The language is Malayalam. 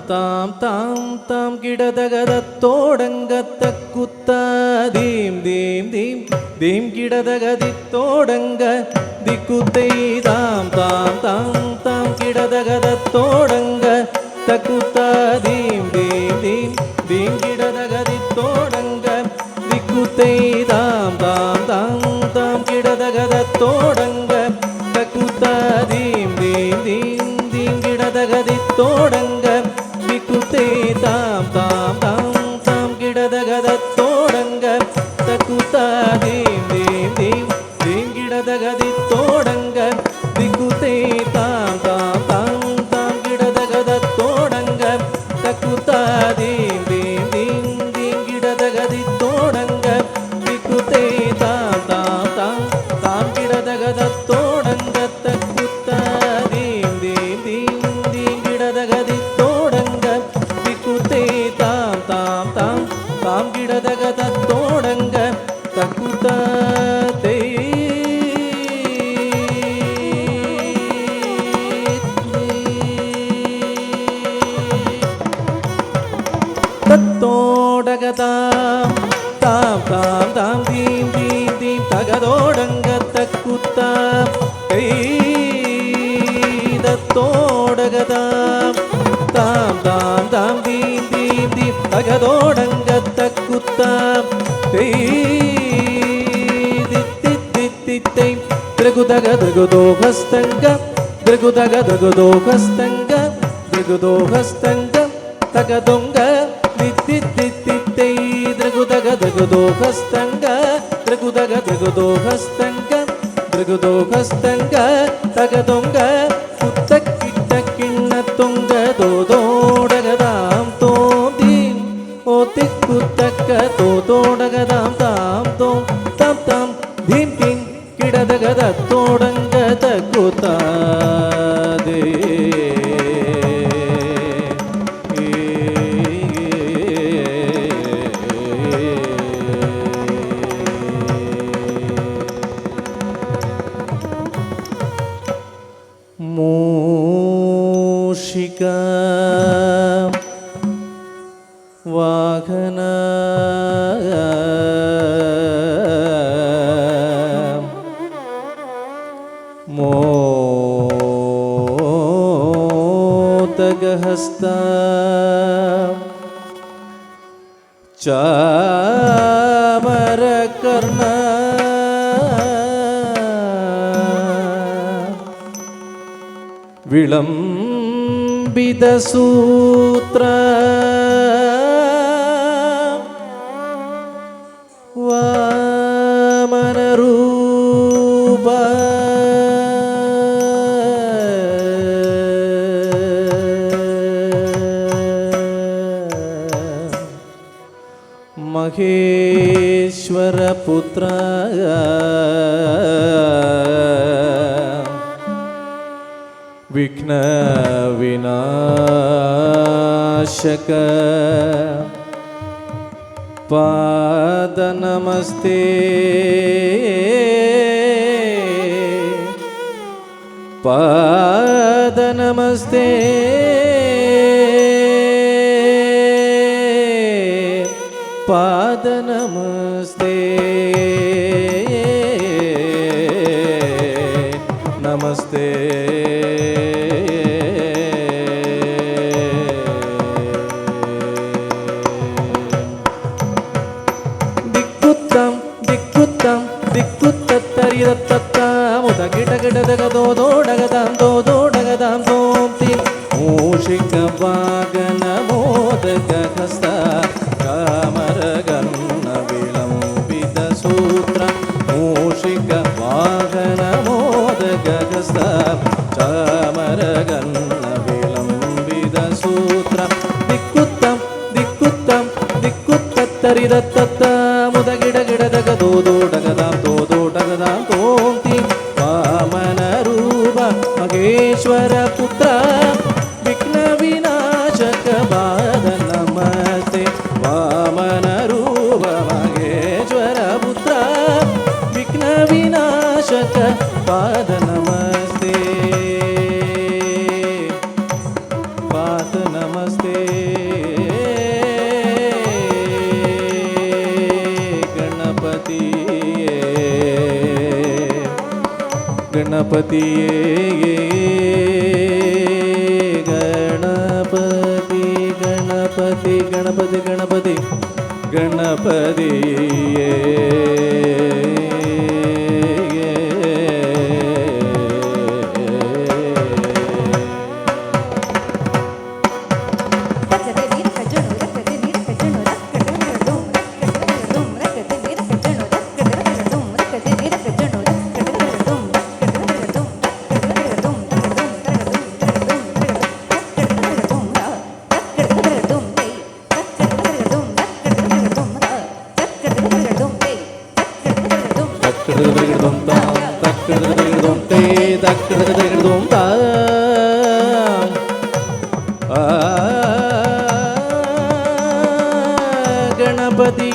താം താം താം കിടതകതത്തോടങ്കത്തക്കുത്ത ദീം ദീം ദീം ദീം കിടതകതിത്തോടങ്ക ദിക്കുത്തൈ താം താം താം താം കിടതകതത്തോടങ്ക തക്കുത്ത ദീം ദീം ദീം ദീം കിടതകതിത്തോടങ്ക ദിക്കുത്തൈ താം താം താം താം കിടതകതത്തോടങ്ക തക്കുത്ത ദീം ദീം ദീം ദീം കിടതകതിത്തോടങ്ക താം താം താം താം കിടതകതത്തോടങ്ക തക്കുത്ത ദീം ദീം ദീം ദീം കിടതകതിത്തോടങ്ക ദിക്കുത്തേ താം താം താം താം കിടതകതത്തോടങ്ക തക്കുത്ത ദീം ദീം ദീം ദീം കിടതകതിത്തോടങ്ക ദിക്കുത്തേ താം താം താം താം കിടതകതത്തോടങ്ക തക്കുത്ത ദീം ദീം ദീം ദീം കിടതകതിത്തോടങ്ക താം താം താം താം കിടതകതത്തോടങ്ക തക്കുത്ത തത്തോടകതാം താം താം താം ദീം ദീം ദീം തകതോടങ്ക തക്കുത്ത തത്തോടകതാം താം താം താം ദീം ദീം ദീം തകതോടങ്ക തക്കുത്ത ദൃഗുദഗദഗദോഹസ്തംഗ ദൃഗുദഗദഗദോഹസ്തംഗ ദൃഗുദോഹസ്തംഗ തകദൊങ്ക ദിത്തിത്തിത്തിത്തൈ ദൃഗുദഗദഗദോഹസ്തംഗ ദൃഗുദഗദഗദോഹസ്തംഗ ദൃഗുദോഹസ്തംഗ തകദൊങ്ക കുത്തക്കിട്ടക്കിണ്ണത്തൊങ്ക തോതോടകതാം തോന്തീം ഓ തിക്കുത്തക്ക തോതോടകതാം താം തോം താം താം ധീം ധീം കിടതകതത്തോടങ്ക തക്കുത്താദേ മൂഷിക വാഹന മോദകഹസ്ത ചാമരകർണ വിളംബിതസൂത്ര വാമനരൂപ മഹേശ്വരപുത്ര വിഘ്ന വിനാശക പാദനമസ്തേ പാദനമസ്തേ പാദനമസ്തേ നമസ്തേ ദിക്കുത്തത്തരിതത്തത്താമുദകിടകിടതകതോടകതാം തോടകതാം തോന്തി മൂഷിക വാഗന മോദകഹസ്ത കാമരകർണ വിളംബിതസൂത്ര മൂഷിക വാഹന മോദകഹസ്ത ചാമരകർണ വിളംബിതസൂത്ര ദിക്കുത്തം ദിക്കുത്തം ദിക്കുത്തത്തരിതത്തത്താമുദകിടകിടതകതോടകതാം തോടകതാം തോന്തി വാമനരൂപ മഹേശ്വരപുത്ര വിഘ്ന വിനാശക പാദ നമസ്തേ വാമനരൂപ ಗಣಪತಿಯೇ ಗಣಪತಿ ಗಣಪತಿ ಗಣಪತಿ ಗಣಪತಿ ಗಣಪತಿಯೇ ಗಣಪತಿ